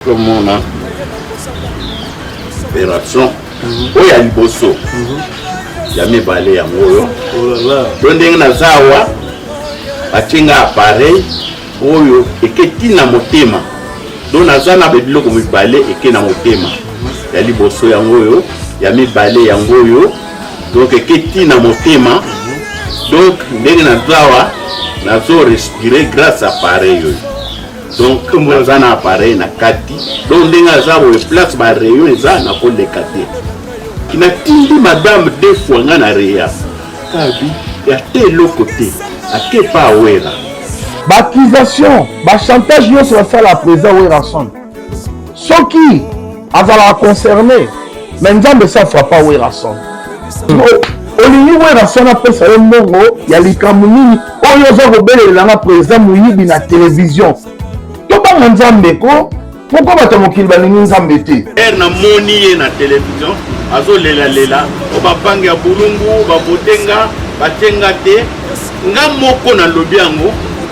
Comme on a opération, il y a le bosso, il y a mes balais en haut. Donc, il y a zawa, il appareil, et qui est dans mon thème. Donc, il y a un balai et qui est dans mon thème. Il y a le bosso en haut, il y a mes balais en haut. Donc, qui est dans mon thème. Donc, il y a zawa, il a respirer grâce à l'appareil. Donc, comme on a un appareil na kati, donc on a une place par rayon et ça n'a pas de kati. Qui n'a dit madame deux fois na réa. Kabi, il y a tel côté, à quel pas ouera. L'accusation, le chantage, c'est la salle à présent où il sonne. Ce qui a concerné, mais nous ça ne fera pas où il sonne. Au lieu où il sonne après ça, il y a les camouni, où il y a un président Mouyibi na télévision. Pourquoi tu as dit que tu as moni na télévision, azo lela lela, obapanga ya bulungu, babotenga, batenga te, nga moko na lobi yango,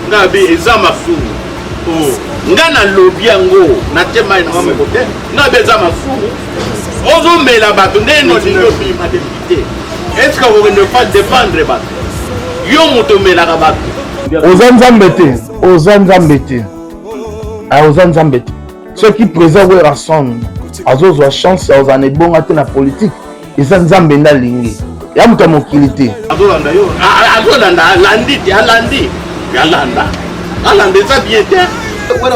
nga be eza mafuru. Nga na lobi yango, na tema ina ngame kote, nga be eza mafuru. Ozo mela bato ndeno lobi ma député. Est-ce que vous ne pas défendre bato? Yo moto mela ka bato. Ozanzambete. Ceux qui présentent leur son, ils ont chance, ils ont bon à la politique. Ils ont zambenda lingi. Il y a muta mokilité. Azolanda yo. Azolanda landi, alandi. Yalanda. Alanda ça bien te. Non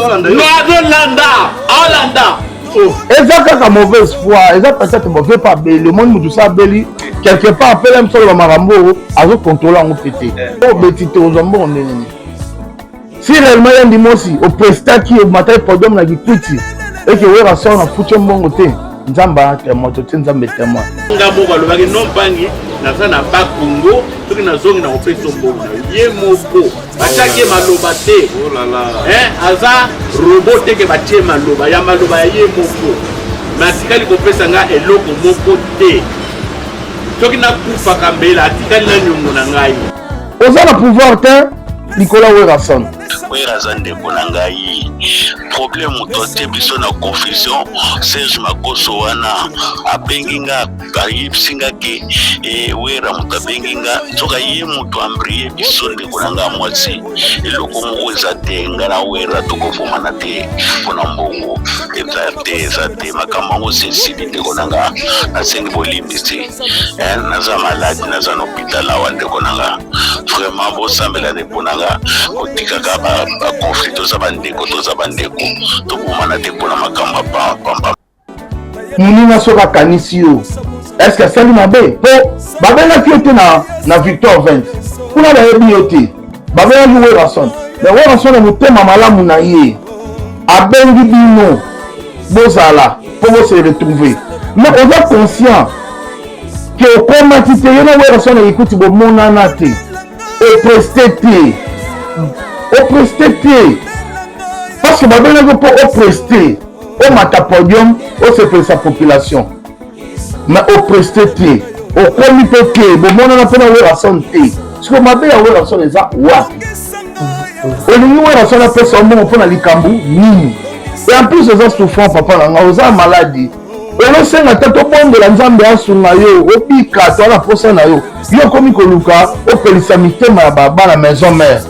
azolanda. Alanda. Ils ont qu'à mauvaise foi, ils ont peut-être mauvais pas le monde nous ça beli quelque part appelle même sur le marambo, ils ont contrôlé en pété. Oh betité aux hommes si réellement il y a des mots aussi, au prestat qui est matin podium na gikuti et que on ressort na futur bon côté, nzamba témoin to nzamba témoin. Ngabo ba lobaki non bangi na sana ba Congo, to na zongi na opeso mbongo. Ye moko, bataki maloba te. Oh là là. Aza robot te ke batie maloba, ya maloba ya ye moko. Na tikali ko pesa nga eloko moko te. Toki na kufa kambela, tikali na nyongo na ngai. Oza na pouvoir te Nicolas Werason. Werazande Bonangai. Problème tote biso na confusion. Serge Makoso wana abenginga kayipsinga ke wera mutabenginga toka ye mutu ambriye biso de konanga mwatsi. Eloko mweza te ngara wera tokofuma na te pona mbongo. Ezate makambo sensibilité konanga asengi bolimbisi. Naza malade naza no hôpital awande konanga. Vraiment bo sambela de ponanga otika ba conflit to zabandeko to bomana te pona makamba pamba munina soka kanisio est-ce que c'est mabe po babena kiote na Victor 20 kuna ba ebiote babena jouer Werason mais Werason mo tema malamu na ye abengi bino bozala pour se retrouver mais on est conscient que au combat te yena Werason écoute bo monana te et prester parce que babena go pour prester au matapodium au se sa population mais au prester au comité que bon on a pas Werason ce que mabe ya Werason eza wapi olingi Werason a fait son mot pour na likambu nini et en plus eza souffrant papa na oza maladie elo senga tato bondo la nzambe asunga yo opika to na posa na yo yo komi koluka opelisa mitema ya baba la maison mère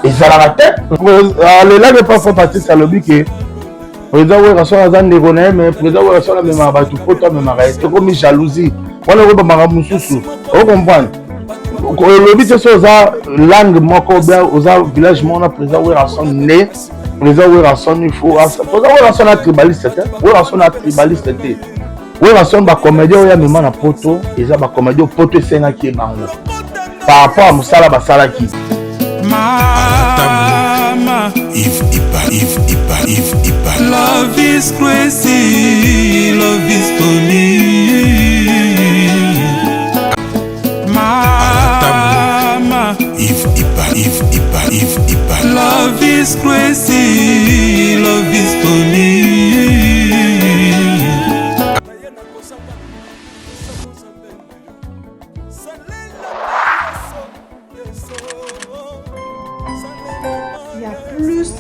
ezalaka te lela ke pas partie salobi ke président Werason aza ndeko na ye mais président Werason amemaka bato po to amemaka ye tokomi jalousie wana okobamaka mosusu okomprendre olobi te so oza langue moko bien oza village moko na président Werason ne président Werason il faut président Werason a tribaliste te Werason a tribaliste te Werason bacomédien oyo amema na poto eza bacomédien poto esengaki bango par rapport à mosala basalaki Mama, if Ipa. Love is crazy, love is funny. Mama, if Ipa. Love is crazy, love is funny. Il y a plus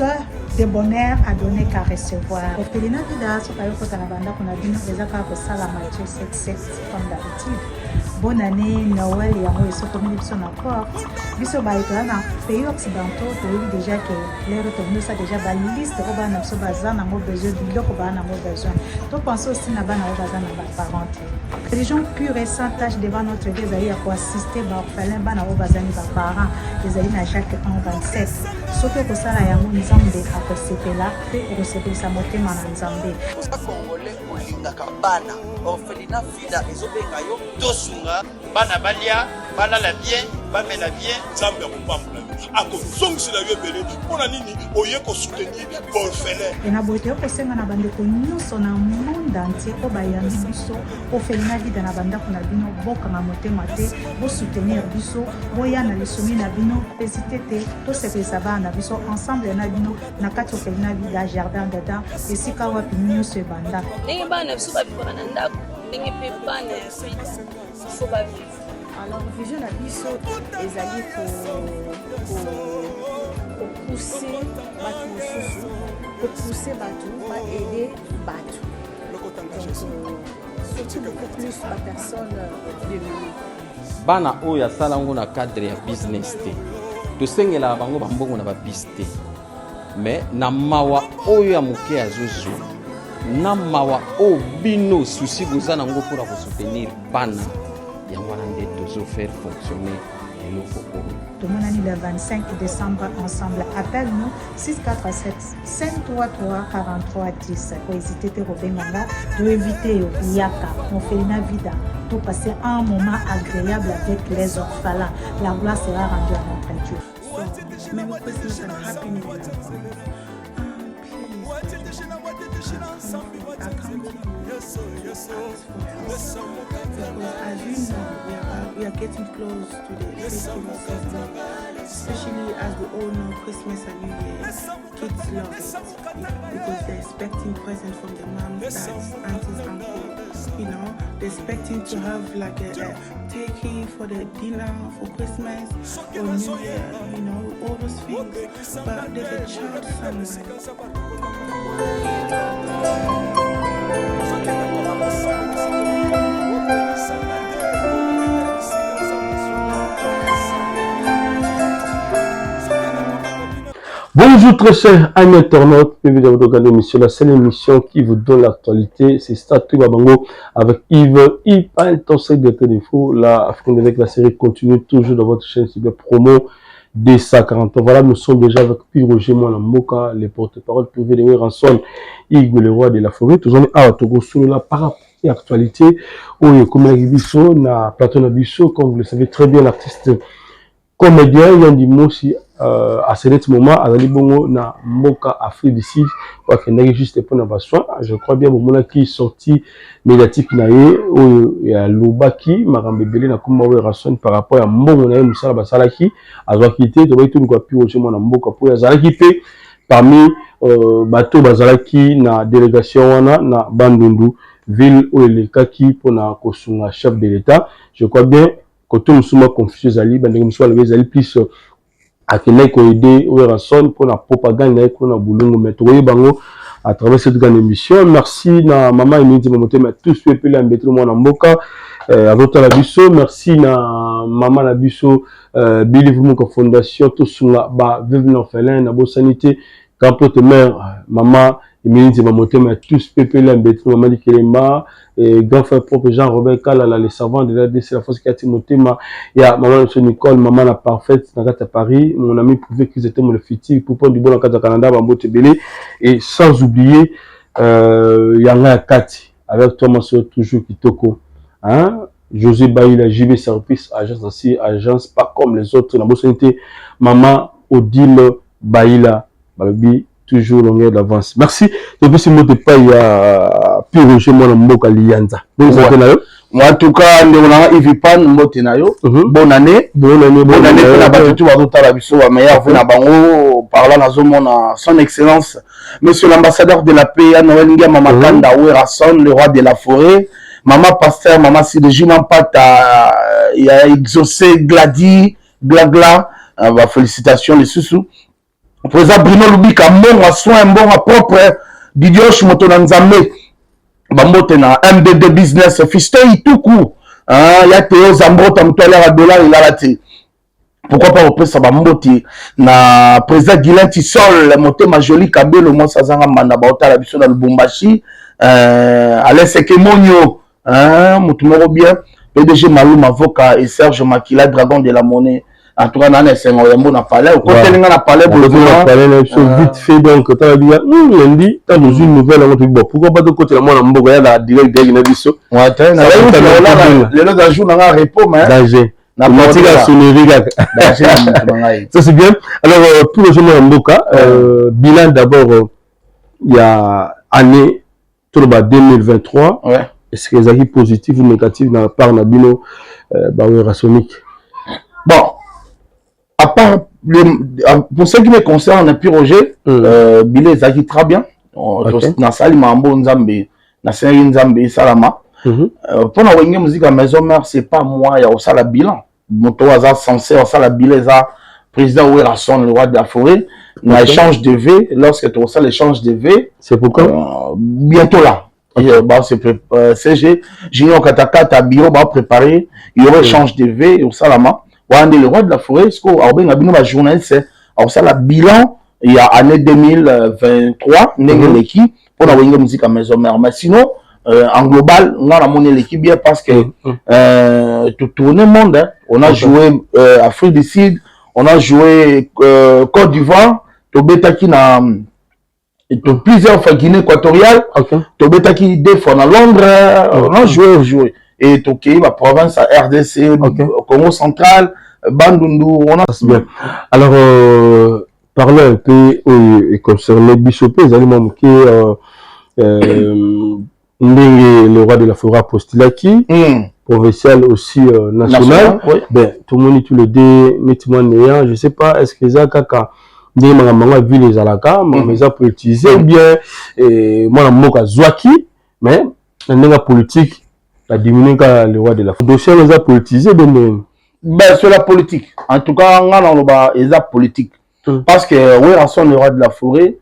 de bonheur à donner qu'à recevoir. Orphelinat Vida, ce qu'il faut qu'on a dit, nous faisons qu'à ça la Matthieu 7 comme d'habitude. Bonne année, Noël et Amour, ils sont comme ils sont en porte. Biso ba ito na pays occidentaux, pays déjà que les retournés ça déjà ba liste ko ba na so bazana mo besoin biloko ba na mo besoin. Donc pensez aussi na ba na bazana ba parents. Les gens plus récents tâchent devant notre Dieu à quoi assister ba orphelin ba na bazani ba parents. Les amis à chaque 27. Soki ko sala yango nzambe akosepela pe okosepelisa motema na nzambe. Congolais olingaka bana orphelinat Vida ezobenga yo tosunga bana balia balala bien bamela bien nzambe akopambola akozongisela yo ebele mpona nini oye kosoutenir baorphelin ena boyete okosenga na bandeko nyonso na monde entier po bayambi biso orphelinat Vida na bandako na bino bokanga motema te bosoutenir biso boya na lisomi na bino pesite te tosepelisa bana na biso ensemble na bino na kati orphelinat Vida jardin dada esika wapi nyonso ebanda ndenge bana biso babikona na ndako ndenge mpe bana ya Vida ifo bavivre. Alors vision na biso ezali pousser bato mosusu pousser bato aider bato surtout beaucoup plus la personne démunie. Bana oyo asala ngo na cadre ya business te tosengela bango bambongo na babis te mais na mawa oyo ya moke azozwa na mawa oyo bino susi boza nango mpona kosoutenir bana yango wana nde tozofaire fonctionner eloko oyo. Tomonani le 25 décembre ensemble. Appelle-nous 647 533 43 10. Pour hésiter te Robenganga, de éviter Yaka, Orphelinat Vida, pour passer un moment agréable avec les orphelins. La gloire sera rendue à notre Dieu. So, Merry Christmas and Happy New Year. I come to you to ask for help because as you know, we are getting close to the festival season, especially as we all know Christmas and New Year, kids love it because they're expecting presents from their moms, dads, aunties, uncles, you know, they're expecting to have like a turkey for the dinner for Christmas or New Year, you know, all those things, but there's a child somewhere. Bonjour très chers amis internautes, bienvenue dans votre émission, la seule émission qui vous donne l'actualité, c'est Statut Babango avec Yves Ipan, ton secrétaire d'info, la Afrique avec la série continue toujours dans votre chaîne cyber promo des 140 ans. Voilà, nous sommes déjà avec Pierre Roger Mwana Mboka, les porte-parole privés de Ranson, Igwe le roi de la forêt, tous on est à Togo sur la par rapport à l'actualité, où il y a comme Bisso, na Platon Bisso, comme vous le savez très bien, l'artiste comédien Yandy Moussi à ce moment à la Libongo na Mboka Afrique du Sud quoi qu'il n'ait juste pour nos soins je crois bien au moment qui sorti médiatique naé ou ya Lubaki Marambebele na comme relation par rapport à Mbongo na Musala Basalaki a quitté de tout quoi puis au chemin na Mboka pour Zalaki pe parmi bateau Bazalaki na délégation wana na Bandundu ville où les kaki pour na kosunga chef de l'état je crois bien quand nous sommes confus zali bandenge musala zali plus akene ko aider Ranson pour la propagande et pour la boulongo mais toye bango à travers cette grande émission. Merci na maman Emily Momote mais tous peuple la mettre moi na Mboka avec la biso merci na maman la biso Believe Moko Fondation tout sur la ba vivre l'orphelin na bonne sanité quand peut mère maman Emily Momote mais tous peuple la mettre maman Dikelema et grand frère propre Jean-Robert Kalala les savants de la DC la force qui a Timothée il y a maman Nicole maman la parfaite dans à Paris mon ami prouvé qu'ils étaient mon futur pour prendre du bon en Canada Bambote Belé et sans oublier Yanga Kati avec toi mon soeur toujours Kitoko hein José Baïla JB Service agence aussi agence pas comme les autres la bonne sanité maman Odile Baïla Balobi toujours longueur d'avance. Merci. Depuis ce mot de pas il y a Pierre Roger Mwana Mboka Lianza. Moi en tout cas on a Ivipan Motenayo. Bonne année. Bonne année pour la batutu wa tota la biso wa meya vuna bango parlant nazo mona son excellence monsieur l'ambassadeur de la paix Noël Ngia Mama Kanda Ranson le roi de la forêt. Maman pasteur maman Sidejina Mpata il a exaucé Gladi Glagla félicitations les sous. Président Bruno Lubika, bon soin, bon propre Didiosh Motona Nzambe bambote na MDD business Fiston Ituku ya Théo Zambota mutwala ya dollar ilalati. Pourquoi pas reprendre ça bambote na président Guilain Tissol motema joli kabelo mo sazanga manda baota la biso na Lubumbashi Alain Sekemonyo mutumero bien PDG Malou Mavoka et Serge Makila Dragon de la Monnaie. En tout cas, on a un palais. Au côté, on a palais pour le vite fait. Donc, tu as dit, lundi, tu as une nouvelle. Pourquoi pas de côté de moi, on a la direct de Guinée-Bissau. Ouais, tu as le autre jour, on a un repos, mais. Danger. Ça, c'est bien. Alors, pour le jeune Mboka, bilan d'abord, il y a année 2023. Est-ce que les acquis positifs ou négatifs dans la part de Bino Rasonique? Bon. À part, pour ce qui me concerne, puis Roger, Bilé Zaki très bien. Dans Sali Mambo Nzambe, dans Sali Nzambe, Salama. Pour la musique à Maison Mère, c'est pas moi, il y a aussi la bilan. Moto Aza censé, aussi la Bilé, président Ouerasson, le roi de la forêt. On a échange de V. Lorsque tu as l'échange de V, c'est pourquoi bientôt là. CG, Junior Katakata, Bio, va préparer. Il y aura échange de V au Salama. Le roi de la forêt, ce qu'on a journaliste, c'est le bilan il y a année 2023, l'équipe pour la musique à Maison Mère. Mais sinon, en global, on a monnaie l'équipe bien parce que tout le monde, on a joué Afrique du Sud, on a joué Côte d'Ivoire, Tobetaki na plusieurs fois Guinée équatoriale, Tobetaki deux fois à Londres, on a joué. Et Toké, la province à RDC, Congo central, Bandundu, on a... bien. Alors, parlons un peu concernant Bishopé, les aliments qui le roi de la forêt Postilaki, provincial aussi national. Ben, tout le monde, tous les deux, nettement néant, je ne sais pas, est-ce que ça, quand des mamans vu les alaka, mais ça peut utiliser, ou bien, moi, la moka Zouaki, mais, la politique, la diminuer le roi de la forêt. Dossier les a politisé ben c'est la politique. En tout cas, on a les a politique. Parce que Ouerasson, le roi de la forêt,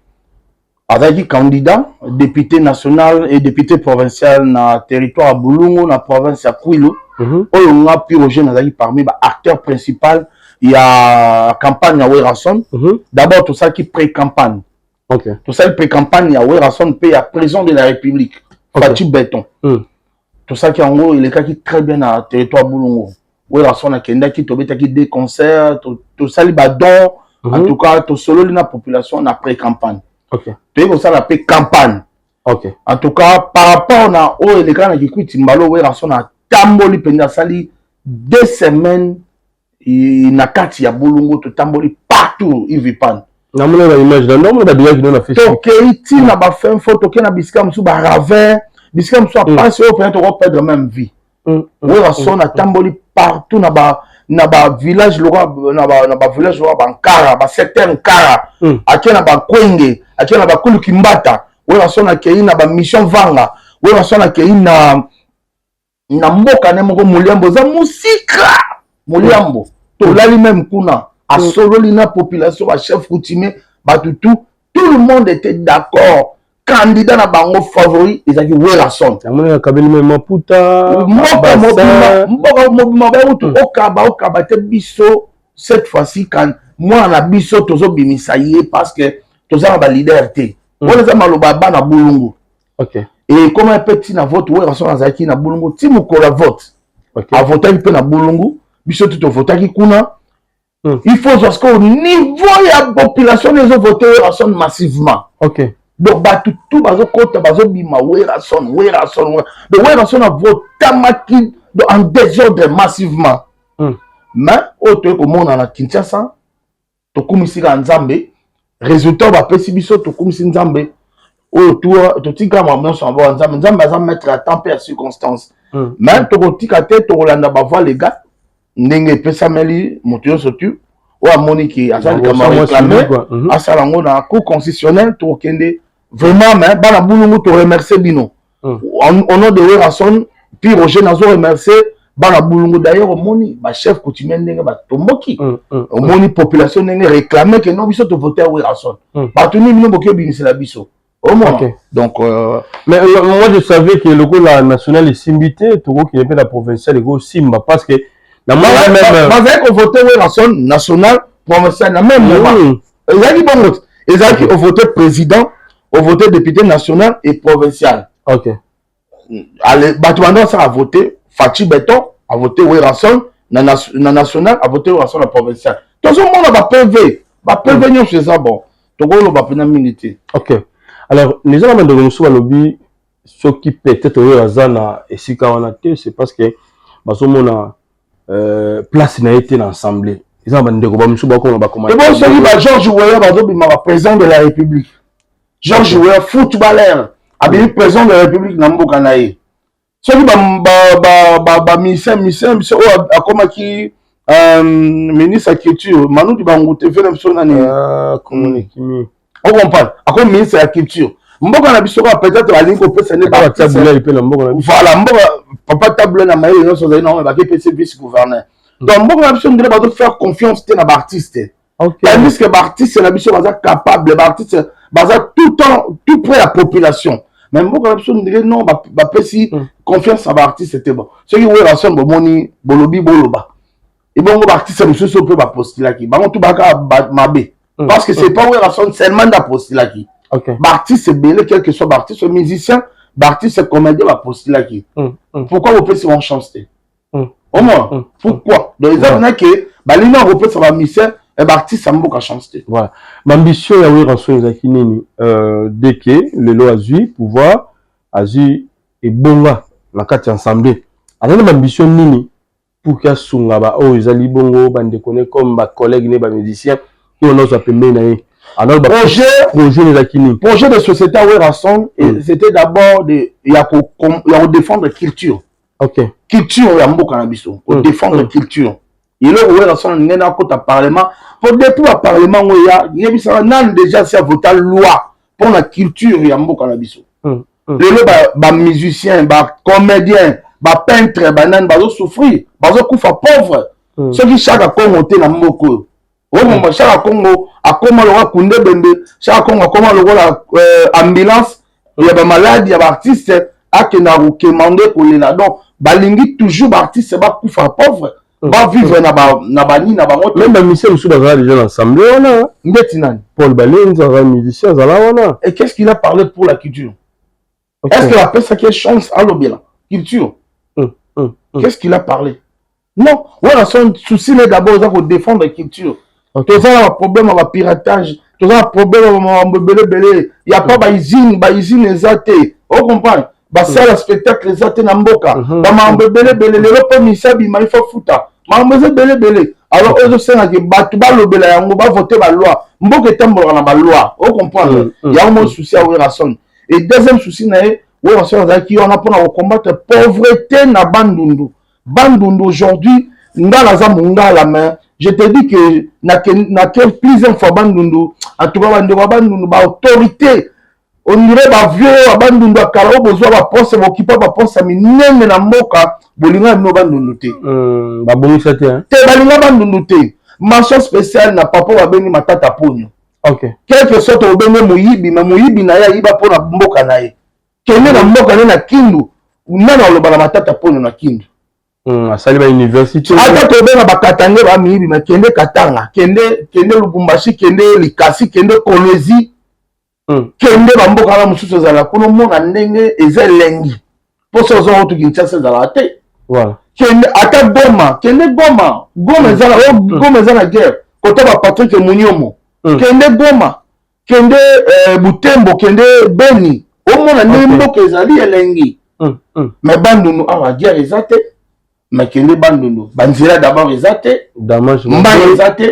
avec candidat, député national et député provincial dans le territoire à Boulungu, dans la province à Kouilou. On a pu rejoindre parmi les acteurs principaux. Il y a la campagne à Ouerasson. D'abord, tout ça qui est pré-campagne. Tout ça qui est pré-campagne, il y a Ouerasson, pays à président de la République. Fatih Béton. Tout ça qui en gros, il est qui très bien dans le territoire Boulongo. Oui, la son a qui des concerts, tout ça, les badons, en tout cas, tout solo, la population après campagne. Tu vois, ça, la campagne. En tout cas, par rapport à où les gars qui quittent Timbalo, oui, la son a tamboli, pendant sali, 2 semaines, il n'a qu'à y a Boulongo, tout tamboli partout, il vit pas. Non, mais l'image, non, mais la qui donne la fiche. Ok, il n'a pas fait une photo, qui n'a pas fait un ravin. Biscam soit passé au fait on perdre même vie. Oui, on a tamboli partout na ba village na ba village Nkara, ba secteur Nkara, akia na ba Kwenge, akia na ba Kulu Kimbata. Oui, on a kei na ba mission Vanga. Oui, on a kei na mboka ne moko Muliambo za musika. Muliambo. To lali même kuna a solo lina population ba chef coutumier ba tout le monde était d'accord. Candidat na bango favori ezaki Ouerasson. Amona kabeli même Maputa. Okaba te biso cette fois-ci quand moi na biso tozo bimisa ye parce que toza ba leader te. Wala za maloba bana Boulungu. Et comment un petit na vote Ouerasson azaki na Boulungu ti mukola vote. A voter un peu na Boulungu, biso tout voter ki kuna. Il faut parce qu'au niveau de la population les ont voté Ouerasson massivement. Donc, tout bazo kota bazo bima Ouerasson. Donc, Ouerasson a voté en désordre massivement. Mais, autre que monde en Kinshasa, to kumisi ka Nzambe, résultat va pesi biso to kumisi Nzambe. Autour, to tika mamon son ba Nzambe, Nzambe va mettre à temps et circonstances. Mais to tika te to landa ba voix les gars, ndenge pesa meli moto sotu. Ou à Monique, à ça, à Salango, dans la cour constitutionnelle, to kende. Vraiment, mais bana Boulungu te remercier bino. Au nom de Ouerasson, puis Roger Nazo remercier bana Boulungu d'ailleurs au moni, ba chef coutumier ndenge ba tomoki. Au moni population ndenge réclamer que non biso te voter Ouerasson. Ba tuni bino bokyo binisi la biso. Au moins. Okay. Donc, mais moi, je savais que le coup la national est simbité, tout qui n'est pas la provinciale, le simba, parce que la moi, même. Vous avez voté la zone nationale, provinciale, la même moment. Ils ont voté président, ont voté député national et provincial. Ok. Allez, Batouanda, ça a voté, Fatih Beton a voté Werason, na national a voté Werason la provinciale. Tout le monde va PV. Va PV, nous, c'est ça, bon. Tout le monde va PV militer. Ok. Alors, les gens de Gomusou lobby, ceux qui peut-être Werason et Sikawanate, c'est parce que, Basomona, place n'a été l'Assemblée. Ils ont demandé que Gomusou va comment. Et bon, celui de Georges Weah, président de la République. Georges Weah, footballeur. Abili président de la République Namboka nae. Celui ministre qui ministre de la culture, Manu Dibangoute fait même son année. On comprend. Comme ministre de la culture. Mboka na biso peut-être la ligne peut s'en voilà, papa table na maï non so na ba PC vice gouverneur. Donc mboka na biso ndele ba faire confiance à l'artiste. Tandis que l'artiste la biso ba capable, l'artiste ba tout près la population. Mais beaucoup de personnes disent non, bah si confiance à l'artiste c'était bon. Ceux qui ont relation bomoni bolobi boloba. Et bon l'artiste monsieur se peut pas postuler qui. Bah on tout baka mabé. Parce que c'est pas relation seulement da postuler qui. L'artiste c'est belé quel que soit l'artiste, musicien, l'artiste c'est comédien va postuler qui. Pourquoi vous pouvez en chanter? Au moins pourquoi? Donc ils ont dit que bah les gens repèrent ça va misère. Et l'artiste ça m'a chanté. Voilà. L'ambition ya Werason ezaki nini dès que le lot azui pouvoir azui et bonga na kati ensemble. Alors l'ambition nini pour que sunga ba o ezali bongo bande connaît comme ba collègues ne ba musiciens qui on a pembe na ye. Alors projet ezaki nini? Projet de société à Werason c'était d'abord de ya défendre culture. OK. Culture ya mboka na biso, défendre culture. Il est ouvert à son parlement. Pour depuis le parlement, il y a déjà voté la loi pour la culture et le cannabis. Les musiciens, les comédiens, les peintres, ils souffrir, ils souffrent pauvres. Ceux qui chaque Congo ont na moko. Chaque Congo a comment le Koundé Bembe, chaque Congo a comment le ambulance, il y a des malades, il y a des artistes qui ont demandé pour les là-dedans. Balingi toujours artistes qui souffrent pauvres. Va vivre na bani na bango même musicien monsieur bazala déjà ensemble on a ndetinani Paul Balenz un musicien zala on a et qu'est-ce qu'il a parlé pour la culture? Est-ce qu'il a fait ça qui est chance à l'obéla culture? Qu'est-ce qu'il a parlé? Non, voilà son souci là d'abord de défendre la culture. Tout ça un problème avec piratage, tout ça un problème avec belé, il y a pas ba usine exaté. On comprend? Bah ça le spectacle exaté na mboka. Ba mambe belé le lopo misabi ma il faut fouta. Mambe belé. Alors eux aussi na que batu ba lobela yango ba voter la loi. Mboka etambola na ba loi. On comprend? Il y a un souci à Werason. Et deuxième souci na Werason qui on a pour combattre pauvreté na Bandundu. Bandundu aujourd'hui ngala za munga la main. Je te dis que na plusieurs fois Bandundu en tout cas Bandundu ba autorité. On dirait ba vieux à Bandundu à Kalao besoin ba poste m'occuper ba poste minene na mboka bolinga no Bandundu te. Ba boni ça te hein. Te balinga Bandundu te. Mention spéciale na papa wa beni matata ponyo. OK. Quelque sorte au beni muyibi na muyibi na ya iba pona mboka na ye. Kende na mboka na Kindu. Unana lo bala matata ponyo na Kindu. Asali ba université. Ata to bena ba Katanga ba muyibi na kende Katanga, kende Lubumbashi, kende Likasi, kende Kolwezi. Kende bamboka na mususu zala kuno mona ndenge ezelengi poso zo otu kinchasa zala te voilà kende ata Goma ezala guerre kota ba Patrick Munyomo kende Goma kende Butembo kende Beni o mona ndenge mboka ezali elengi mais Bandundu awa guerre ezate mais kende Bandundu banzira d'abord ezate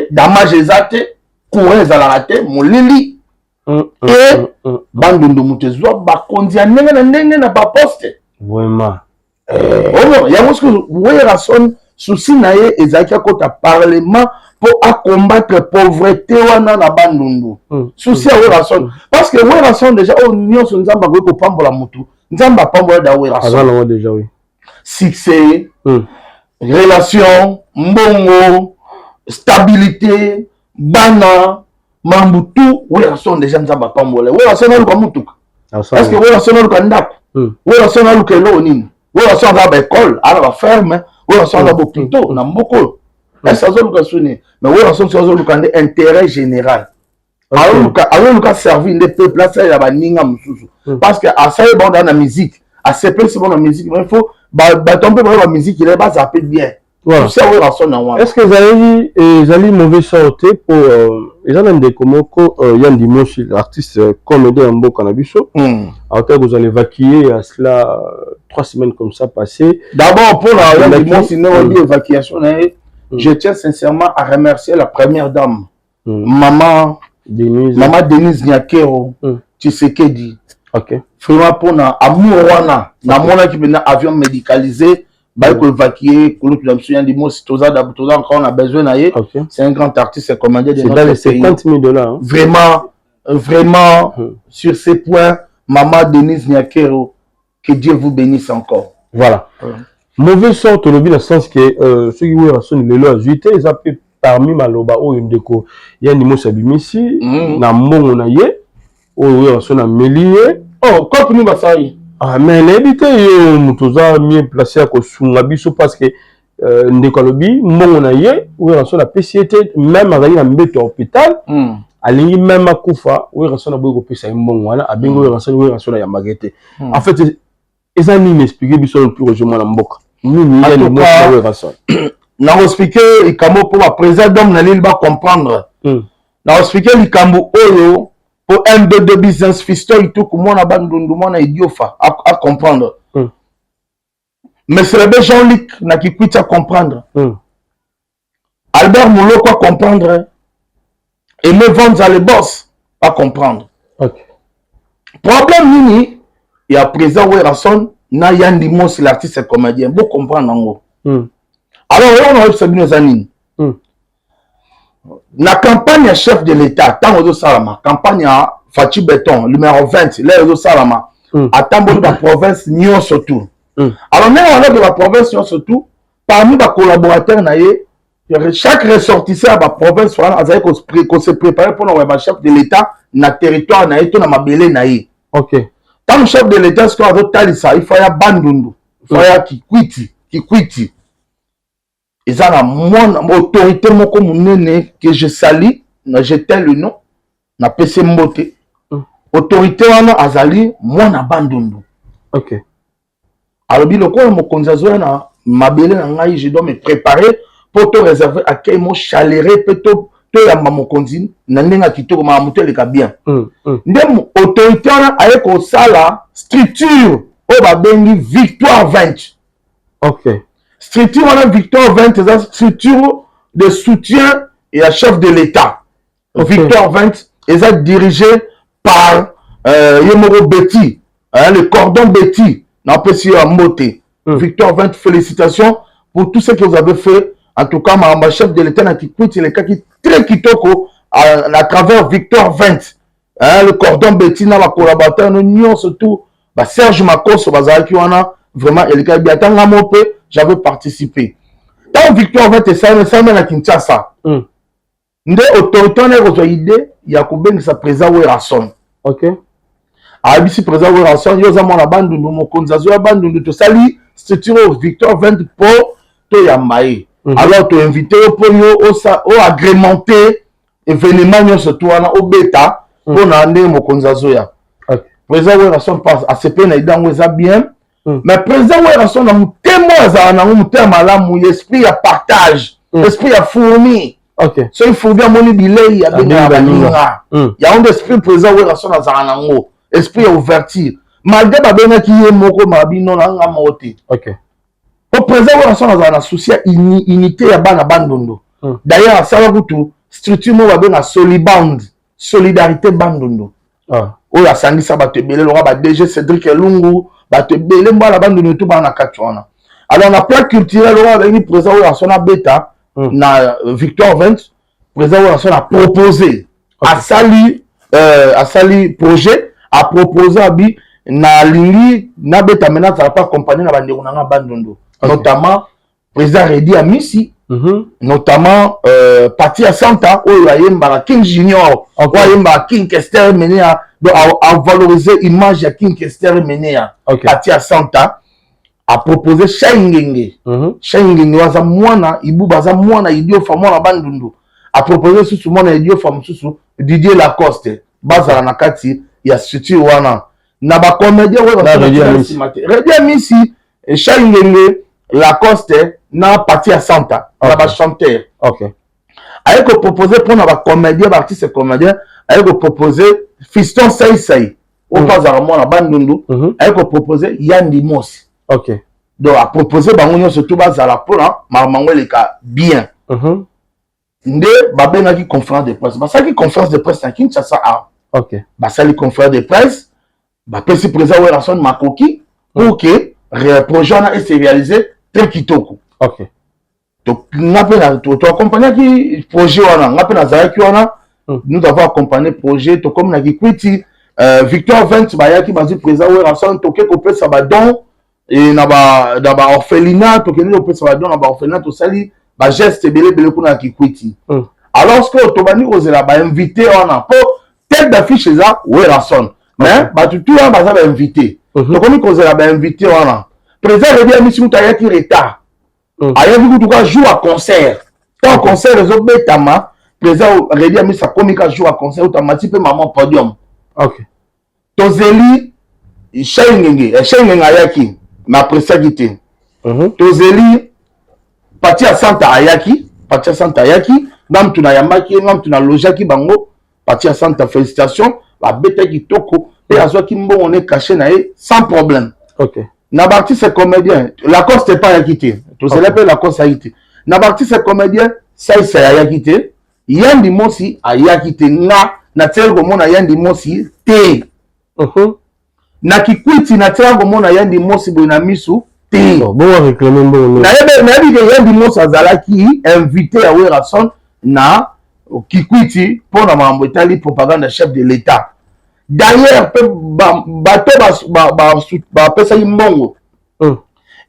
damage ezate courant ezala te molili et Bandundu mutezwa bakonzi ya ndenge na ba poste vraiment il y a que Werason souci na ye ezaki kota parlement pour combattre pauvreté wana na Bandundu souci ya Werason parce que Werason déjà au nyonso nzamba ko pambola mutu nzamba pambola da Werason azala déjà oui succès relation mbongo stabilité bana Mambutu, Werason déjà nzamba pambola. Werason na luka mutuka. est-ce que oyo aso naluka ndako oyo aso naluka eloko nini oyo aso aza baekole ana baferme oyo aso aza bopito na mboka oyo est-ce azoluka so nini mais oyo aso mosusu azoluka nde intérêt général azoluka servir nde peuple asalela baninga mosusu parce que asali bango daa na musique asepelisi bango na musique mais il faut bato mpe bayo bamusique ile bazape bien. Est-ce que vous avez mauvais sorti pour les gens de Komoko Yann Dimanche l'artiste comédien en beau cannabis alors que vous allez évacuer à cela 3 semaines comme ça passé d'abord pour la Yann Dimanche sinon on dit évacuation je tiens sincèrement à remercier la première dame maman Denise Nyakero Tshisekedi vraiment pour na amour wana na mona qui na avion médicalisé bah qu'on évacuer qu'on nous a dit moi si toza encore on a besoin d'ailleurs c'est un grand artiste c'est commandé c'est dans les 50 000 $, hein? vraiment sur ces points maman Denise Nyakero que Dieu vous bénisse encore voilà mauvais sort au lobby dans le sens que ceux qui ont son les lois juité ils appellent parmi maloba ou une déco il y a une mot sabimisi na mon na ye ou son na melier oh quand nous va ça ah mais l'éviter yo mutoza mieux placé à kosunga biso parce que ndekolobi mbongo na ye ou raso la PCT même azali na mbeto hôpital alingi même akufa ou raso na boyo kopesa mbongo wana abengo raso na ya magete en fait eza nini expliquer biso plus rejoindre na mboka nini ya ni mboka raso na expliquer ikamo pour la président na lili ba comprendre na expliquer likambo oyo pour un de business fiscal tout comme on a bandundu mon idiofa à comprendre mais c'est le Jean-Luc n'a qui quitte à comprendre Albert Mouloko à comprendre et me vendre à les boss à comprendre problème nini et à présent où Rasson na Yann Dimos l'artiste comédien vous comprendre en gros alors on a observé nos amis la campagne chef de l'État, tant aux Salama, campagne à Fatih Béton, numéro 20, là aux Salama, à Tambo de la province Nyon surtout. Alors, nous on a de la province Nyon surtout, parmi les collaborateurs, chaque ressortissant de la province, qu'on se prépare pour le chef de l'État, dans le territoire, dans le mabélé, naïe. Ok. Tant le chef de l'État, ce qu'on a dit, il faut y avoir bandundu, il faut y avoir qui quitte. Ils ont mon autorité que je salue, j'étais le nom, na PC Mbote. Autorité wana azali mwana bandundu. Ok. Alors bi loko mo konzazo na mabele na ngai je dois me préparer pour te réserver à quel mot chaleureux peut-être to ya mama konzine na ndenga kitoko ma mutu eleka bien. Ndem autorité wana aye ko sala structure o ba bengi Victoire 20. Ok. Structure wana Victoire 20 c'est une structure de soutien et à chef de l'État. Victoire 20 est dirigé par Yemoro Betty, le cordon Betty, n'a pas si à Moté. Victoire 20, félicitations pour tout ce que vous avez fait. En tout cas, ma chef de l'État qui quitte les cas qui très kitoko à travers Victoire 20. Le cordon Betty, n'a pas collaborateur, nous surtout, Serge Makos, Bazaki, vraiment, il est bien. Tant j'avais participé. Dans Victoire 20, et ça, mais à Kinshasa. Nde autorité on a idée ya kubengisa président Werason. OK. Abisi président Werason yo za mona bandundu mokonzazo ya bandundu to sali structure Victoire 20 pour to ya maé. Alors to invité pour yo o agrémenter événement yo surtout na obeta pour na ndé mokonzazo ya. Président Werason passe à CP na idango za bien. Mais président Werason na mutemo za na mutema la mu esprit ya partage, esprit ya fourmi. Ok. So il faut bien moni bilei ya benga baninga. Ya on esprit présent où la sonne za nango. Esprit ouverture. Malgré ba benga ki ye moko mabino na nga moté. Ok. Au présent où la sonne za na souci unité ya bana bandondo. D'ailleurs ça va kutu structure mo ba benga Soliband, solidarité bandondo. Ah. O ya sangisa ba tebele lo ba DG Cédric Elungu, ba tebele mbala bandondo tout ba na katwana. Alors on a plan culturel lo ba ni présent où la sonne bêta. Na Victoire 20 président a proposé à sali projet a proposé abi na lingi na beta mena ça pas accompagner na bandeko na bandondo notamment président Redi Amisi notamment parti à Santa o yemba King Junior o yemba King Kester menia donc à valoriser l'image de King Kester Menea parti à Santa a proposé Shengenge Shengenge waza mwana ibu baza mwana idio fa mwana bandundu a proposé susu mwana idio fa susu Didier Lacoste bazala na kati ya structure wana na ba comédien wa Redia Misi Shengenge Lacoste na parti à Santa na ba chanteur avec proposer pour na ba comédien ba artiste comédien avec proposer Fiston Sai au bazala mwana bandundu avec proposer Yandi Mosi donc à proposer bango surtout bazala pona mamangoleka bien nde babenga ki conférence de presse basaki conférence de presse na Kinshasa basali conférence de presse bapesi président Werrason Makoki pour que projet na se réaliser très kitoko donc ngapena to accompagner ki projet wana ngapena zaki wana nous avons accompagné projet to comme na Kikwiti Victor 20 bayaki bazi président Werrason to ke ko pesa ba don et na ba orphelinat to ke ni ko pesa ba don na ba orphelinat to sali ba geste belé kuna Kikwiti alors que to bani ozela ba invité wana po tête d'affiche ça Werrason mais ba tout ya ba za ba invité to komi kozela ba invité wana président Redia Misi mutayaki retard ayaki kutuka jour à concert tant concert les autres betama président Redia Misi komi ka jour à concert utamati pe maman podium tozeli Shengenge ayaki ma presagité tozeli parti à Santa ayaki ngam tuna yamaki ngam tuna lojaki bango parti à Santa félicitations ba betaki toko et azwaki mbongo ne caché na sans problème na artiste comédien Lacoste pas yakité tozeli pe Lacoste ayaki na artiste comédien Sai ayaki Yandi Mosi ayaki na tel komona Yandi Mosi te na Kikwiti na tel komona Yandi Mosi bona misu te bon réclamer bon na yebi ke Yandi Mosi azalaki invité à Werrason na Kikwiti pour na mambo etali propagande chef de l'état d'ailleurs bato ba pesa imbongo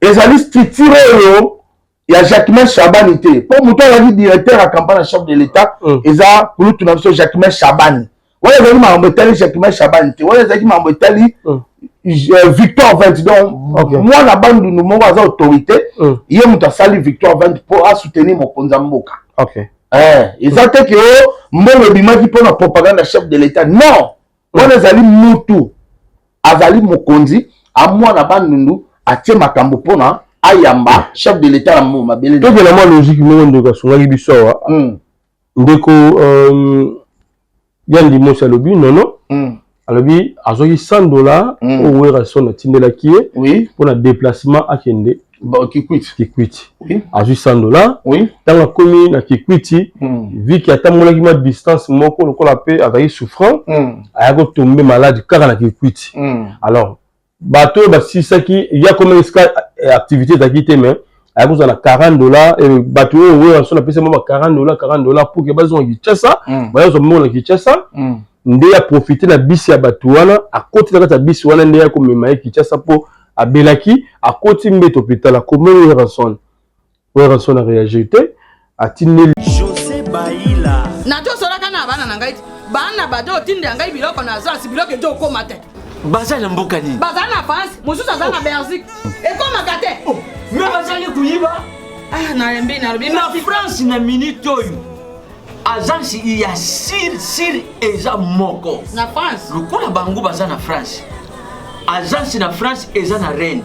ezali structure yo ya Jacquemain Chabani te pour muto la directeur à campagne chef de l'état eza pour tout na Jacquemain Chabani wala ezali mambo etali Jacquemain Chabani te wala ezali mambo etali Victor 20 donc moi na bandu nous moko aza autorité ye muto sali Victor 20 pour à soutenir mokonza mboka ezate ke mbongo bimaki pour la propagande chef de l'état non wala ezali mutu azali mokonzi a moi na bandu atie makambo pona ayamba chef de l'état na mabele to que la moi logique mo ndo ka sunga biso ndeko Yandi Mosi alobi non alobi azoki $100 au Werrason atindela kié pour le déplacement à Kende Kikwiti azui $100 tanga komi na Kikwiti vu qu'il atamolaki ma distance moko lokola pe azaki souffrant ayako tomber malade kaka na Kikwiti alors bateau basisaki il y a combien de activités d'activité mais à cause de $40 et bateau Werrason a payé moi $40 pour que bazon Kinshasa bazon mona Kinshasa nde a profiter na bisi ya bateau wana à côté de la bisi wana nde ya komema Kinshasa po a belaki à côté mbeto hôpital comme Werrason a réagi a tineli José Baïla na to sola kana bana na ngai bana bado tinde ngai biloko na zasi biloko to ko mate bazana mboka nini bazana France mususu azana Belgique et comme makate mais bazali kuyiba na rembi na France na minute oyo agence il y a sir eza moko na France lokola bango bazana France agence na France eza na Rennes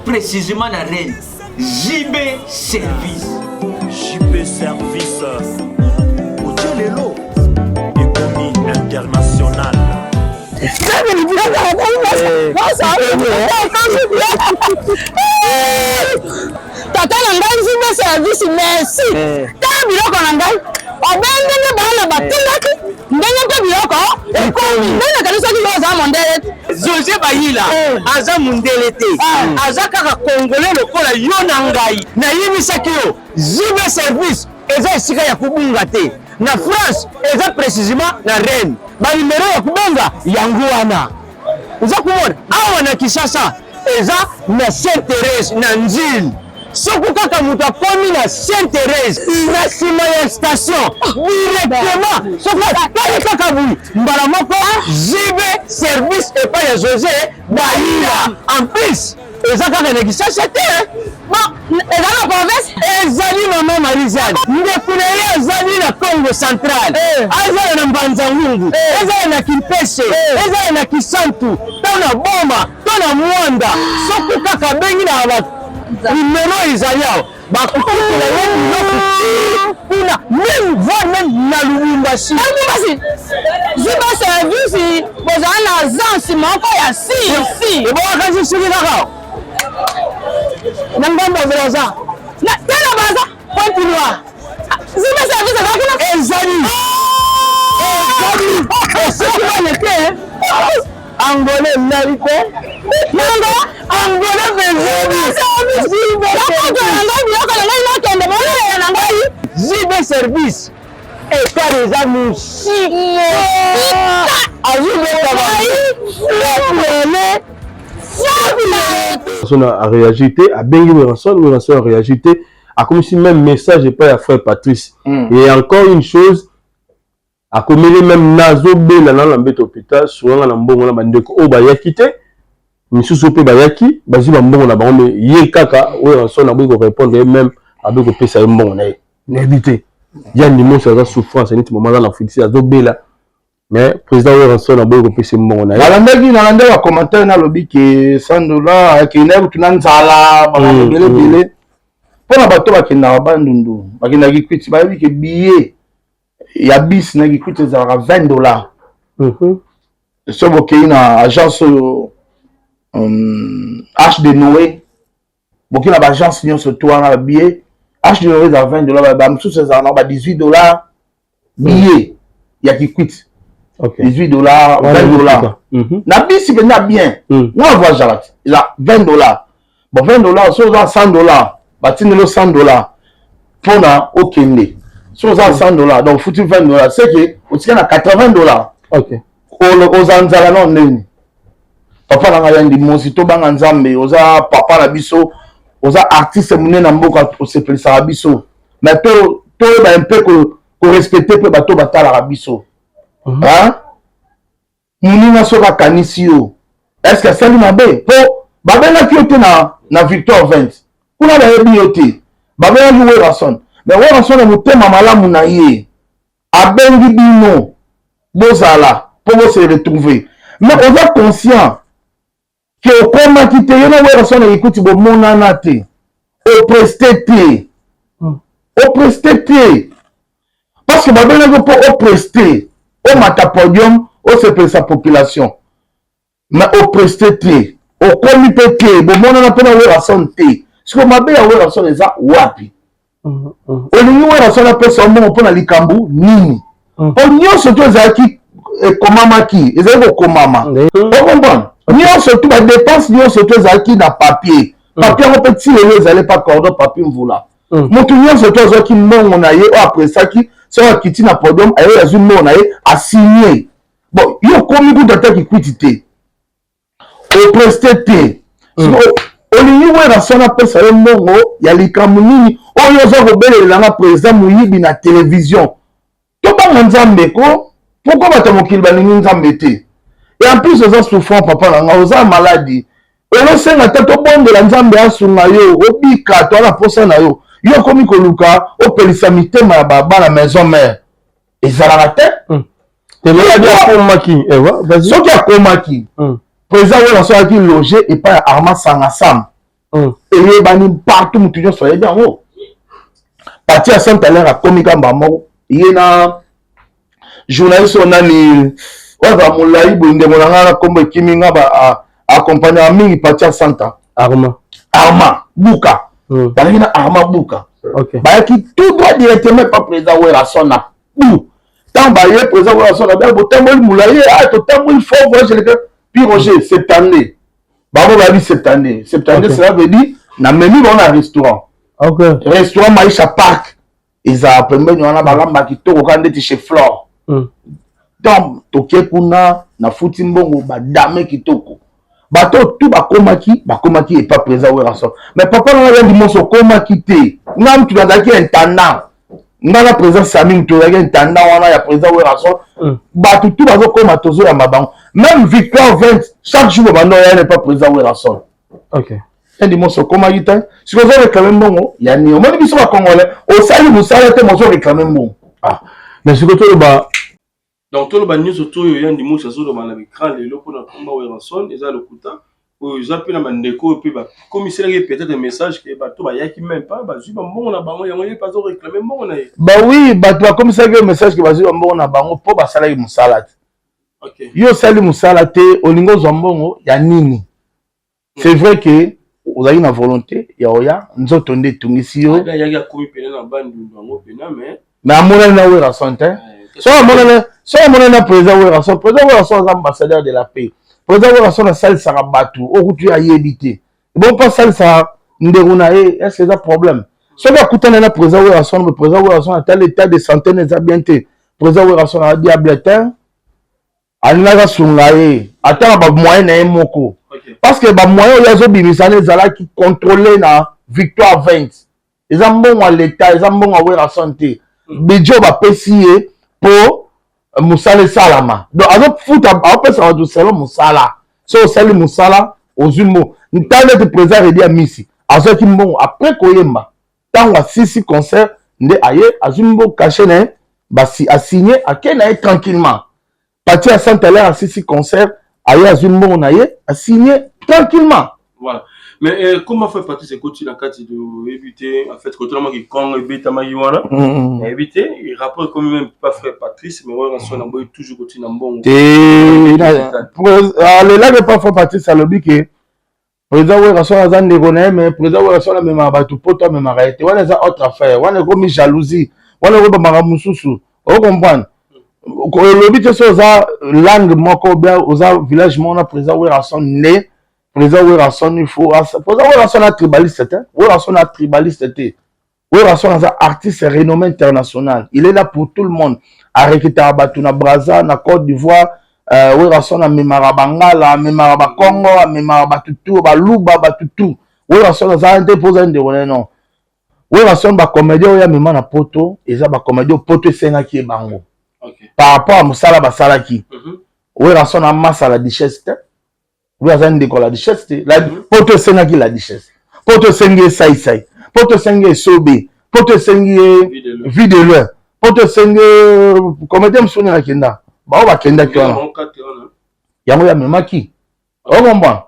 précisément na Rennes JB Service Otelelo économie internationale tata na ngai JB Service merci ta biloko na ngai obengene bana batindaki ndenge mpe biloko ekomi ndenge kanisaki oza mondele José Baïla aza mondele te aza kaka congolais lokola yo na ngai nayemisaki yo JB Service eza esika ya kubunga te na France eza précisément na Rennes banimero ya kubenga yango wana oza komona awa na Kinshasa eza na Sainte Thérèse na Nzili soki kaka moto akomi na Sainte-Thérèse na nsima ya station directement soki tali kaka boyi mbala moko jibe service epai ya José Baila en plus eza kaka na Kinshasa te eza na province ezali mama Marizane ndeko na ye ezali na Congo central ezali na Mbanza-Ngungu ezali na Kimpese ezali na Kisantu to na Boma to na Mwanda soki kaka bengi na numéro ezali awa bakokokela ye biloko kuna même voire même na Lubumbashi ziba service bozala na agence moko ya si ebokakasi soki kaka na ngambo ya braza tena baza continua ziba service ezalaki ezali soki bane te angolais nali te nanga angolais vezeli zibe service ekare eza musike On a réagi, a bengi Weranson a réagi, a comme si même message et pas à frère Patrice. Et encore une chose, a comme même Nazo Bela dans l'ambet hôpital, souvent on a bon on a bandeko o bayakite, monsieur Sopé bayaki, basi bambon on a bon mais yekaka Weranson a beau répondre même avec le pesa bon na éviter. Il y a une émotion de souffrance, c'est un moment dans la fiction Nazo Bela. Mais président Weranson a beau repérer mon na. Nalanda wa commentaire na lobby que $100 qui never tunanzala bangele bile. Pona bato bakina bandundu, bakina kikwiti ba bi ke billet ya bis na kikwiti za $20. So bokina agence H de Noé. Bokina ba agence nyonso to na billet H de Noé za $20 ba msusu za na ba $18 billet ya kikwiti. Okay. $18, $20. Na bisi ben bien. Moi voit Jarat, il a $20. Bon $20, so za $100. Batine le $100 pour na okende. So za $100 donc foutu $20, c'est que on tient à $80. OK. Aux anzala non neni. Papa na ngayandi mosito banga nzambe, oza papa na biso, oza artiste mune na mboka o se pelisa biso. Mais to ba un peu ko respecter pe bato batala biso. Hein? Mounina soka kanisi yo. Est-ce que c'est lui mabe? Po babena ki yote na Victor 20. Kuna ba yebi yote. Babena ki Weranson. Mais Weranson na mutema malamu na ye. Abengi bino. Bozala pour se retrouver. Mais on est conscient que comme qui te yena Weranson écoute bo monana te. Au presté. Au presté. Parce que babena ko au presté. Au matapodium, au CP sa population. Mais au presté, au comité, bon, on a pas Weranson té. Ce que ma belle à Weranson est ça, wapi. Au lieu Weranson a fait son nom pour la Likambu, nini. Au lieu surtout Zaki, Komamaki, ils ont Komama. Vous comprenez? Lieu surtout la dépense, lieu surtout Zaki dans papier. Papier, on peut tirer, ils n'allaient pas cordon, papier, voilà. Mon lieu surtout Zaki, mon aïe, après ça qui. C'est un qui na podium et il y a une mona a signé. Bon, il y a combien de temps qui quitte au presté. Au lieu où la son appelle ça un mongo, il y a les camouni, oh il y a un rebelle là président Moyibi na télévision. Tout pas nzambe ko, pourquoi va te moquer ba nzambe te? Et en plus les gens souffrent papa là, on a maladie. Et le sait na tête au bon de la nzambe asunga yo, obika to la posa na yo. Yo komi koluka o pelisamite ma baba la maison mère ezala la tête te la dia komaki ewa vas-y so ki akomaki président Weranson qui logé et pas Armand Sangasam et les bani partout mutuyo so yebi ango parti à Saint-Alain a komika mbamo yena journaliste onani wa mulai bonde monanga kombe kiminga ba accompagner mingi parti à Santa Armand Buka. Dans une arme bouca. Qui tout droit directement pas président Weranson na bou. Tant baillé président Weranson na bien botem moulaye ah totem il faut voir je le puis Roger cette année. Babo va dire cette année cela veut dire na menu on a restaurant. Restaurant Maïcha Park. Ils a premier on a balamba qui to kokande chez Flore. Donc toke kuna na futi mbongo ba dame kitoko. bato tout bakomaki et pas présent Werason. Mais papa n'a rien dit mon so komaki te. Nam tu n'as qu'un intendant. N'a présent Samim tu as un intendant on a ya présent Werason. Bato tout bazo koma tozo ya mabango. Même Victoire 20 chaque jour bando ya n'est pas présent Werason. OK. Un dit mon so komaki te. Si vous avez quand même bon, ya ni au moins biso ba congolais. Au sali vous savez te mon so quand même bon. Ah. Mais ce que tu ba donc tout le bannier surtout il y a des mots sur le mal l'écran les locaux dans combat Werason ils ont le couteau ils ont pris la mandeko et puis bah commissaire peut-être des messages que bah tout bah y a qui même pas bah je bon on a bango y a pas de réclamer bon on a bah oui bah toi commissaire un message que bah je bon on a bango pour bah sala musala OK yo sali musala te olingo zombongo ya nini c'est vrai que vous avez une volonté ya oya nzoto nde tungisi yo il y a commis pena na bande bango pena mais amona na Werason te so amona président Werason ambassadeur de la paix président Werason a salle sara batu okutu ya yebité bon pas salle sara nderuna est-ce que ça problème so ka kutana na président Werason mais président Werason a tel état de santé ne bien te président Werason a diabète alinaga sungaye ata ba moyen na moko parce que ba moyen ya zo bimisane zala qui contrôler na Victoire 20 ils ont bon à l'état ils ont bon à Werason te budget ba pesier pour Moussala Salama. Donc, alors, foot, après ça va du salon Moussala. So, sali Moussala, aux humours. Nous t'avons été présent et dit à Missi. Alors, qui bon, après Koyemba, tant à 6 concerts, nous aïe, à Zumbo caché, basi, à signer, à Kenaï tranquillement. Parti à Saint-Hélène à 6 concerts, aïe, à Zumbo, on aïe, à signer tranquillement. Voilà. Mais comment faire partie ces côtés dans le cadre de éviter, en fait, quand on a qui quand éviter Maïwana, éviter, il rapporte quand même pas frère Patrice, mais on a toujours continué dans bon. Le là de pas faire Patrice, ça le dit que président Werason a zan négoné, mais président Werason a même abattu poto même arrêté. On a ça autre affaire, on a comme jalousie, on a comme maramususu. On comprend. Le but c'est ça langue moko bien aux village mon a président Werason né. Président Werason, il faut. Président Werason a tribaliste. Werason a tribaliste. Werason est un artiste renommé international. Il est là pour tout le monde. Arrêtez à Batuna Braza, na Côte d'Ivoire. Werason a Memara Bangala, Memara Congo, Memara Batutu, Baluba Batutu. Werason a déposé un déroulé non. Werason a comédien, il y a même un poto. Et ça, comédien, poto et senga qui est bango. Par rapport à Moussala Basalaki. Werason a masse à la duchesse. Vous avez un décolle la duchesse. Poto senga qui la duchesse. Poto senga saï saï. Poto senga sobe. Poto senga vidéo. Poto senga comédien m'souné la kenda. Bah on va kenda qui on. Yango ya memaki. On comprend.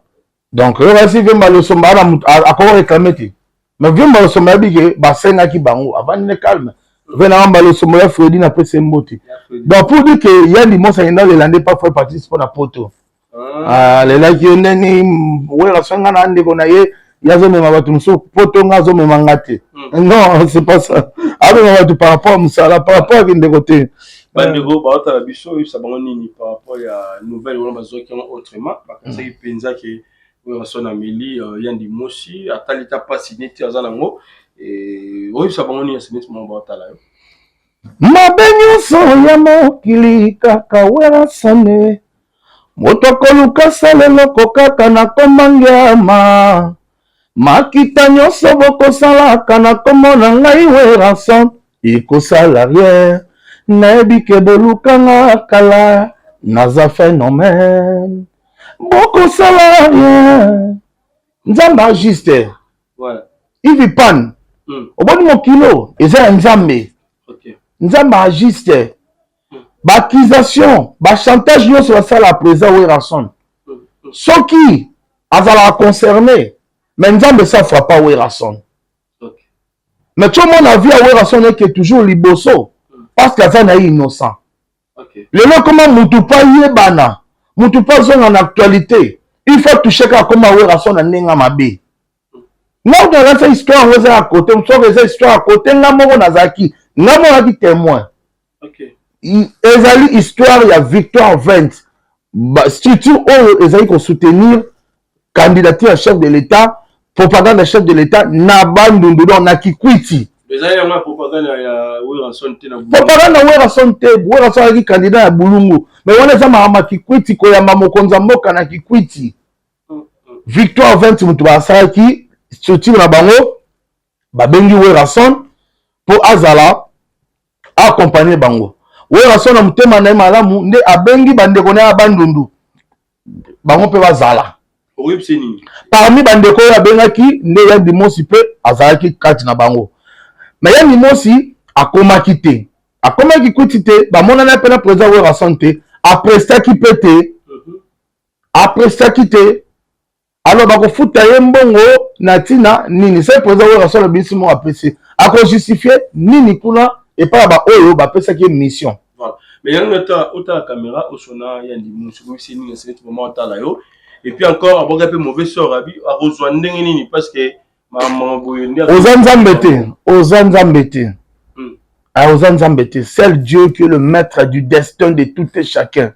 Donc on va si vient malo somba à quoi réclamer. Mais vient malo somba bige bah senga qui bango avant ne calme. Venant malo somba Freddy na pe sembote. Donc pour dire que y a des mots ça dans les landais pas faire participer à poto. Les là qui ont ni Werason na ande ko na ye yazo mema batu muso poto ngazo mema ngate. Non, c'est pas ça. Avec batu par rapport à Moussala, par rapport à Kinde côté. Bandego ba ota biso ça bango nini par rapport à nouvelle on bazo qui autrement parce que c'est penza que Werason ameli yandi moshi atalita pas signé tiazanango et oui ça bango ni signé mon ba ota la yo. Mabenyo so ya mokili kaka Werason. Motoko luka salelo kokaka na komangiama. Makita nyonso bokosalaka na komona ngai Werason. Ikosala rien. Nayebi ke bolukanga kala. Naza phénomène. Bokosala rien. Nzamba juste. Voilà. Ivi pan. Oboni mokilo. Eza nzambe. Ok. Nzamba juste. Accusation, chantage sur la salle à présent Werason. Ceux qui ont concerné, mais nous ne savons pas Werason. Mais tout le monde a vu à Werason qui est toujours liboso parce qu'il est innocent. Le nom comment Moutoupa Yebana, Moutoupa zone en actualité, il faut toucher comment Werason a nenga mabe. Nous avons cette histoire à côté, nous avons cette histoire à côté, nous avons Nazaki, nous avons dit témoin. Ezali histoire il y a Victoire 20 structure où ezali ko soutenir candidature à chef de l'État propagande à chef de l'État na bandundu na kikwiti ezali ya propagande ya Werason te na propagande ya Werason te Werason ali candidat ya Bulungu mais wana za ma kikwiti ko ya mokonza mboka na kikwiti victoire 20 mutu basalaki structure na bango babengi Werason pour azala accompagner bango. Werason na mutema na malamu nde abengi bandeko na bandundu bango pe bazala. Parmi bandeko ya bengaki nde ya Dimosi pe azalaki kati na bango. Mais ya Dimosi akomaki te. Akomaki kuti te bamona na pe na président Werason te aprestaki pe te. Aprestaki te. Alors bako futa ye mbongo na tina nini c'est président Werason le bisi mo apprécié. Ako justifier nini kuna et pas ba oyo ba pesa ki mission. Voilà. Mais il y a une caméra au sona il y a des moussous c'est ni c'est moment ta yo. Et puis encore un peu mauvais sort à rejoindre nini parce que maman boyende aux seul Dieu qui est le maître du destin de tout et chacun.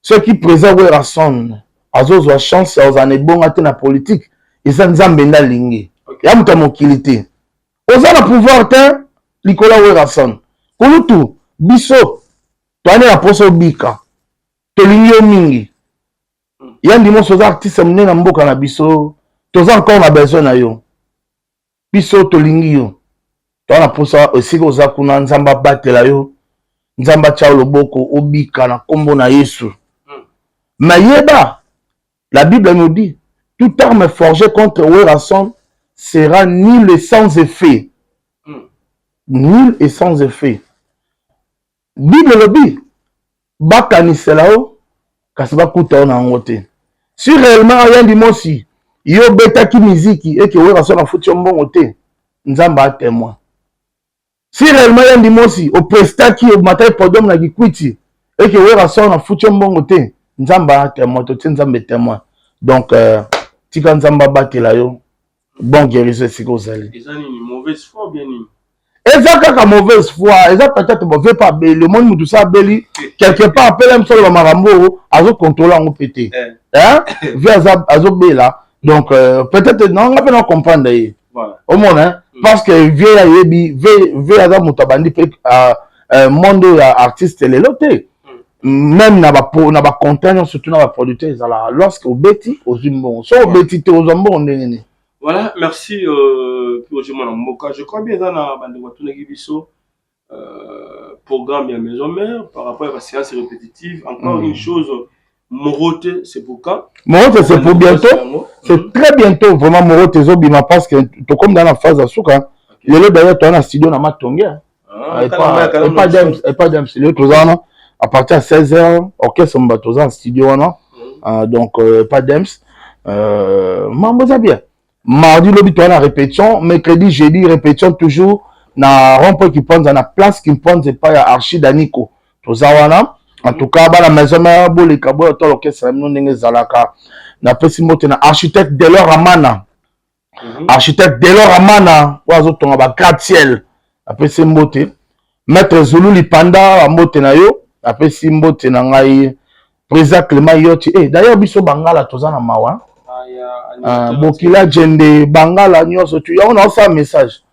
Ceux qui préservent Werason azo a chance aux années bon à la politique ils ont nzambenda lingi. Ya muta mokilité. Aux a pouvoir te Nicolas Werason. Kulutu biso toane la poso bika. Tolingi mingi. Yandi mo soza artiste mne na mboka na biso. Toza encore na besoin na yo. Biso tolingi yo. Toana posa aussi oza kuna nzamba batela yo. Nzamba cha loboko obika na kombo na Yesu. Mayeba la Bible nous dit toute arme forgée contre Werason sera nulle et sans effet. Nul et sans effet. Bible le dit. Bakaniselao kasaba kuta na ngote. Si réellement rien Dimosi yo beta ki miziki et que Werason a foutu mbongo te nzamba témoin. Si réellement rien Dimosi au presta ki au matin podium na gikwiti et que Werason a foutu mbongo te nzamba témoin to nzamba témoin. Donc tika nzamba batela yo bon guérison sikozali. Ezani ni mauvaise foi bien ni. Ezaka mauvaise foi, ezaka peut-être mauvais pas le monde mutu sa beli quelque part appelle même sur le marambo azo contrôler en pété. Hein? Via azo bela. Donc peut-être non on peut comprendre voilà. Au monde hein parce que via yebi via azo mutabandi pe monde artiste les loté. Même na ba content surtout na ba producteur ala lorsque au beti au zimbon. So au beti te au zombo ndengene. Voilà, merci pour je crois bien dans la bande de Bisso programme à maison mère par rapport à la séance répétitive. Encore une chose, Morote, c'est pour quand? Morote, c'est pour bientôt. C'est très bientôt, vraiment Morote Zobima parce que tout comme dans la phase à Souka, le lot d'ailleurs, tu as un studio dans ma tongue. Et pas d'âme, c'est le Tozana. À partir de 16h, orchestre, on va Tozana, un studio, donc pas d'âme. Mambo bien. Mardi, lobby, tu as la répétition. Mercredi, jeudi, répétition toujours. Na rond-point qui pense dans la place qui pense c'est pas Archie Daniko. Tozawana. En tout cas, la maison mère, les cabos, tout l'orchestre, nous n'engue zalaka. Na pesimote na architecte Delors Amana. Architecte Delors Amana. Oiseau ton ba gratte-ciel. Na pesimote. Maître Zulu Lipanda, amote na yo. Na pesimote na ngai. Président Clément Yoti. D'ailleurs, biso bangala tozana mawa. Bokila Djende Bangala nyonso tu on a fait un message.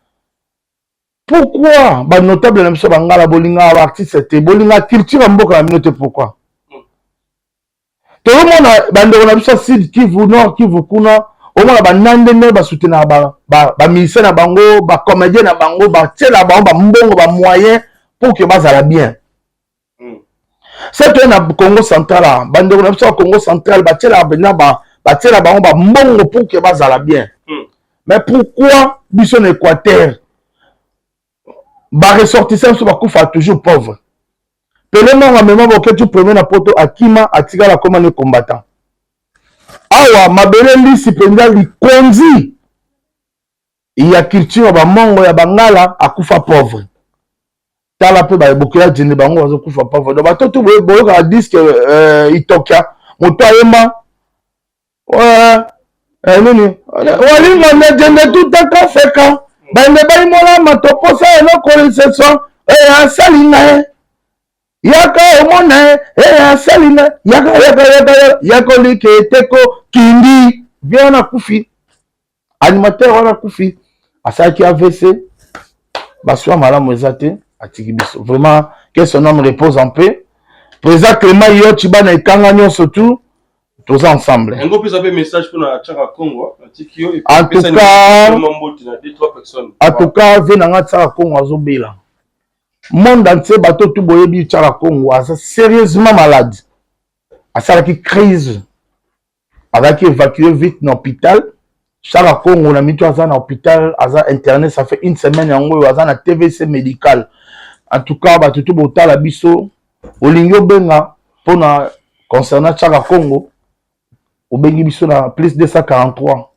Pourquoi ba notable na Bangala bolinga artiste te bolinga culture mboka la minute pourquoi? Tout le monde bande na biso Sud Kivu Nord Kivu kuna au moins ba nande ne ba soutenir ba ministère na bango ba comédien na bango ba tela bango ba mbongo ba moyen pour que bazala bien. C'est un Congo central bande na biso Congo central ba tela bena ba bâtir là-bas, on va mongo pour que ça aille bien. Mais pourquoi Bisson Équateur ressortissant sur Bakoufa toujours pauvre? Peleman a même que tu promènes à poto Akima Atiga la commande combattant. Awa mabele si penda li konzi. Il y a culture ba mongo ya bangala akufa pauvre. Tala pe ba bokela jende bango azo kufa pauvre. Donc bato tout boyo ka disque Itokia moto ayema ouais, nini wali ngone jende tout à kafeka bande bay mola matoposa eno kolisation asalina yaka omona asalina yaka liketeko kindi bien kufi animateur wana kufi asaki AVC baswa malamu ezate atiki biso vraiment que son homme repose en paix président Clément Yoti bana ekanga nyonso tout tous ensemble. Un peu un message pour la Tchara Congo. En tout cas, venanga Tchara Congo azobela. Monde entier bateau tout boyebi Tchara Congo asa sérieusement malade. Asa qui crise. Avec évacué vite dans l'hôpital. Tchara Congo on a mis dans l'hôpital, asa internet, ça fait une semaine yango asa na TVC médical. En tout cas, bateau tout botala biso olingo benga pour concernant Tchara Congo. Au Bengibiso na plus 243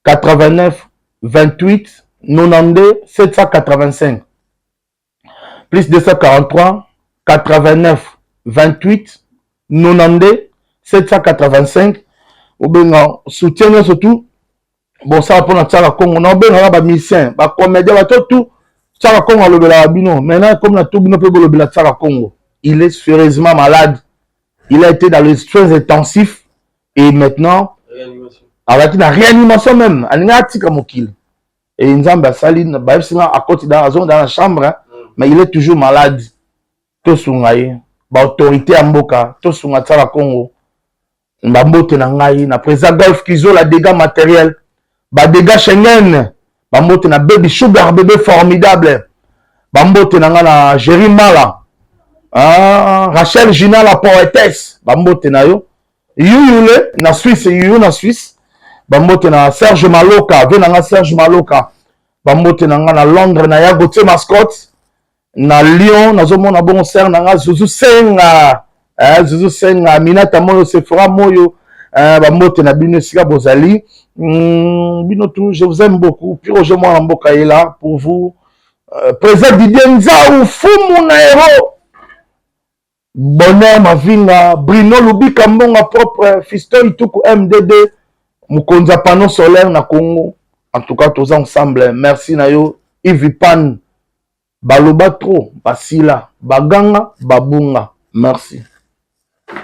89 28 92 785 plus 243 89 28 92 785 au Benga soutien surtout bon ça pour notre Tchara Congo na Benga ba musicien ba comédien ba tout Tchara Congo le bela bino maintenant comme na tout bino peut le bela Tchara Congo il est sérieusement malade, il a été dans les soins intensifs. Et maintenant, avec la réanimation même, il y a un petit mokil. Et Nzamba Saline, à côté dans la chambre, mais il est toujours malade. Tout sungaye, l'autorité à Mboka, tout sungaye Tchara Congo, Mbambote Nangaye, na président Golf Kizo, la dégâts matériels, dégâts Schengen, Mbambote na baby sugar, bébé formidable, Mbambote na Jerry Mala, Rachel Gina la poétesse, Mbambote na yo. Yule na Suisse, Yule na Suisse. Bambote na Serge Maloka, venanga Serge Maloka. Bambote na Londres na Yagote mascotte. Na Lyon na zomo na bon ser na Zuzu Senga. Zuzu Senga Minata Moyo Sephora Moyo. Bambote na bino sika bozali. Bino tout, je vous aime beaucoup. Puis Roger moi Mboka est là pour vous. Président Didier Nzaou Fumu na héros. Bonheur Mavinga, Bruno Lubika Mbonga propre, Fiston Ituku MDD, Mukonza Panneau Solaire na Congo. En tout cas, tous ensemble. Merci Nayo, Ivipan, Baloba Tro, Basila, Baganga, Babunga. Merci.